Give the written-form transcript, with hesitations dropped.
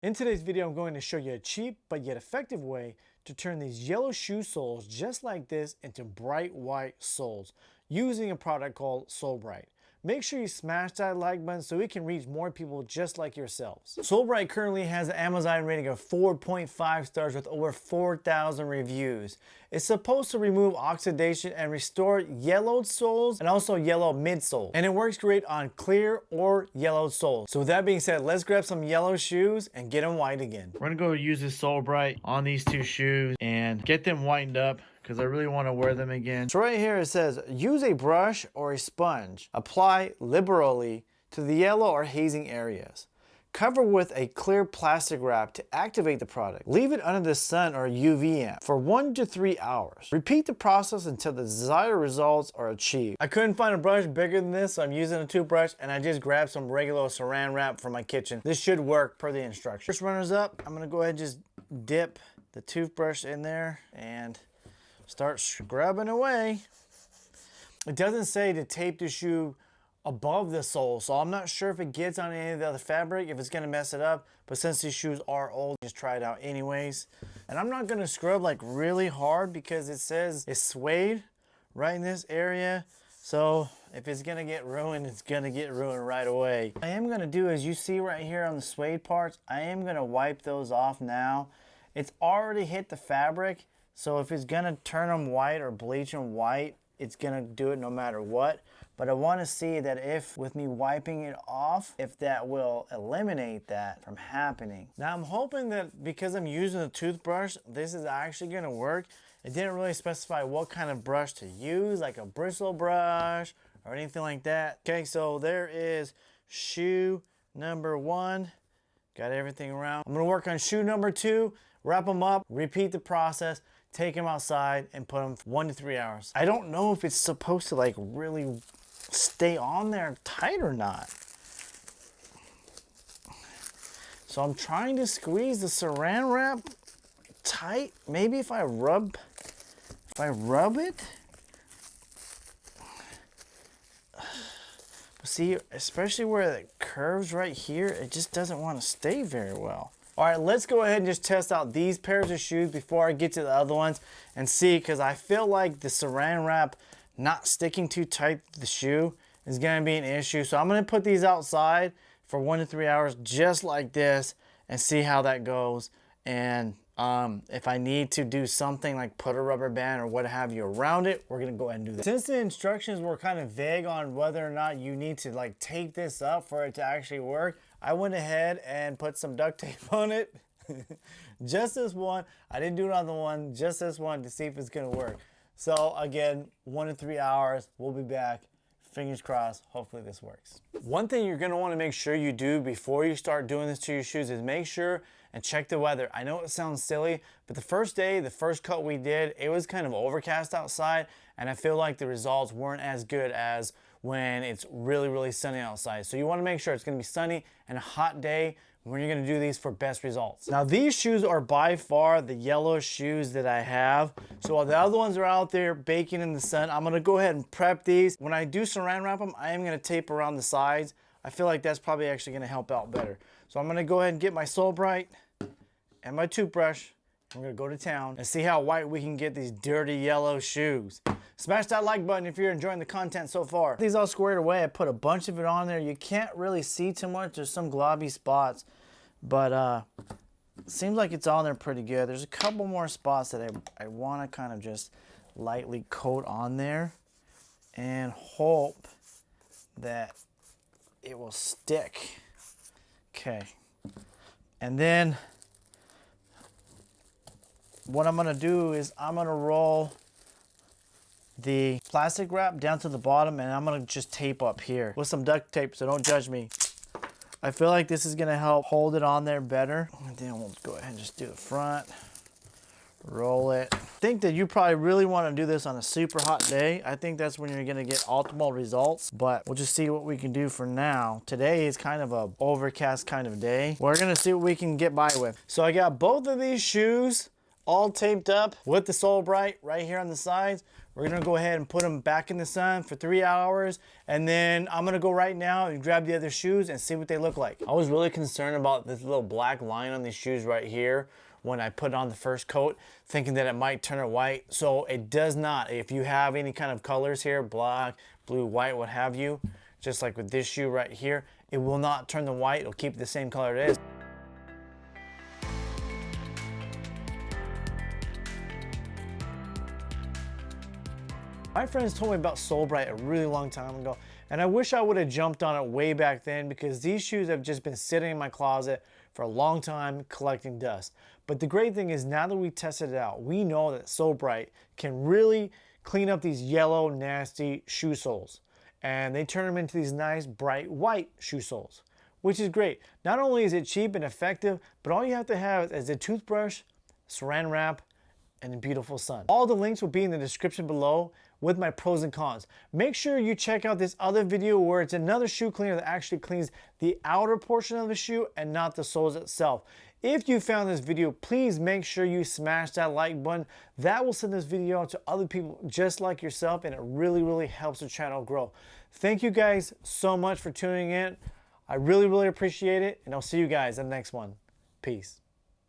In today's video, I'm going to show you a cheap but yet effective way to turn these yellow shoe soles just like this into bright white soles using a product called Sole Bright. Make sure you smash that like button so we can reach more people just like yourselves. Sole Bright currently has an Amazon rating of 4.5 stars with over 4,000 reviews. It's supposed to remove oxidation and restore yellowed soles and also yellow midsoles. And it works great on clear or yellowed soles. So with that being said, let's grab some yellow shoes and get them white again. We're gonna go use this Sole Bright on these two shoes and get them whitened up, because I really want to wear them again. So right here it says, use a brush or a sponge. Apply liberally to the yellow or hazing areas. Cover with a clear plastic wrap to activate the product. Leave it under the sun or UV lamp for 1 to 3 hours. Repeat the process until the desired results are achieved. I couldn't find a brush bigger than this, so I'm using a toothbrush, and I just grabbed some regular saran wrap from my kitchen. This should work per the instructions. First runners up, I'm gonna go ahead and just dip the toothbrush in there and start scrubbing away. It doesn't say to tape the shoe above the sole, so I'm not sure if it gets on any of the other fabric, if it's gonna mess it up, but since these shoes are old, just try it out anyways. And I'm not gonna scrub like really hard because it says it's suede right in this area, so if it's gonna get ruined, it's gonna get ruined right away. What I am gonna do is, you see right here on the suede parts, I am gonna wipe those off now. It's already hit the fabric, so if it's gonna turn them white or bleach them white, it's gonna do it no matter what. But I wanna see that if, with me wiping it off, if that will eliminate that from happening. Now I'm hoping that because I'm using a toothbrush, this is actually gonna work. It didn't really specify what kind of brush to use, like a bristle brush or anything like that. Okay, so there is shoe number 1. Got everything around. I'm gonna work on shoe number 2, wrap them up, repeat the process, take them outside and put them for 1 to 3 hours. I don't know if it's supposed to like really stay on there tight or not. So I'm trying to squeeze the saran wrap tight. Maybe if I rub it. See, especially where it curves right here, it just doesn't want to stay very well. All right, let's go ahead and just test out these pairs of shoes before I get to the other ones and see, because I feel like the saran wrap not sticking too tight to the shoe is gonna be an issue. So I'm gonna put these outside for 1 to 3 hours just like this and see how that goes. And if I need to do something like put a rubber band or what have you around it, we're gonna go ahead and do that. Since the instructions were kind of vague on whether or not you need to like tape this up for it to actually work, I went ahead and put some duct tape on it. Just this one. I didn't do it on the one, just this one, to see if it's gonna work. So again, 1 to 3 hours, we'll be back. Fingers crossed, hopefully this works. One thing you're gonna wanna make sure you do before you start doing this to your shoes is make sure and check the weather. I know it sounds silly, but the first day, the first cut we did, it was kind of overcast outside, and I feel like the results weren't as good as when it's really, really sunny outside. So you wanna make sure it's gonna be sunny and a hot day when you're gonna do these for best results. Now these shoes are by far the yellowest shoes that I have. So while the other ones are out there baking in the sun, I'm gonna go ahead and prep these. When I do saran wrap them, I am gonna tape around the sides. I feel like that's probably actually gonna help out better. So I'm gonna go ahead and get my Sole Bright and my toothbrush. I'm gonna go to town and see how white we can get these dirty yellow shoes. Smash that like button if you're enjoying the content so far. These all squared away. I put a bunch of it on there. You can't really see too much. There's some globby spots, but seems like it's on there pretty good. There's a couple more spots that I wanna kind of just lightly coat on there and hope that it will stick. Okay, and then what I'm gonna do is I'm gonna roll the plastic wrap down to the bottom, and I'm gonna just tape up here with some duct tape, so don't judge me. I feel like this is gonna help hold it on there better. And then we'll go ahead and just do the front, roll it. I think that you probably really wanna do this on a super hot day. I think that's when you're gonna get optimal results, but we'll just see what we can do for now. Today is kind of a overcast kind of day. We're gonna see what we can get by with. So I got both of these shoes all taped up with the Sole Bright right here on the sides. We're gonna go ahead and put them back in the sun for 3 hours, and then I'm gonna go right now and grab the other shoes and see what they look like. I was really concerned about this little black line on these shoes right here when I put on the first coat, thinking that it might turn it white. So it does not. If you have any kind of colors here, black, blue, white, what have you, just like with this shoe right here, it will not turn the white. It'll keep the same color it is. My friends told me about Sole Bright a really long time ago, and I wish I would have jumped on it way back then, because these shoes have just been sitting in my closet for a long time collecting dust. But the great thing is, now that we tested it out, we know that Sole Bright can really clean up these yellow, nasty shoe soles. And they turn them into these nice, bright white shoe soles, which is great. Not only is it cheap and effective, but all you have to have is a toothbrush, saran wrap, and a beautiful sun. All the links will be in the description below with my pros and cons. Make sure you check out this other video where it's another shoe cleaner that actually cleans the outer portion of the shoe and not the soles itself. If you found this video, please make sure you smash that like button. That will send this video out to other people just like yourself, and it really, really helps the channel grow. Thank you guys so much for tuning in. I really, really appreciate it, and I'll see you guys in the next one. Peace.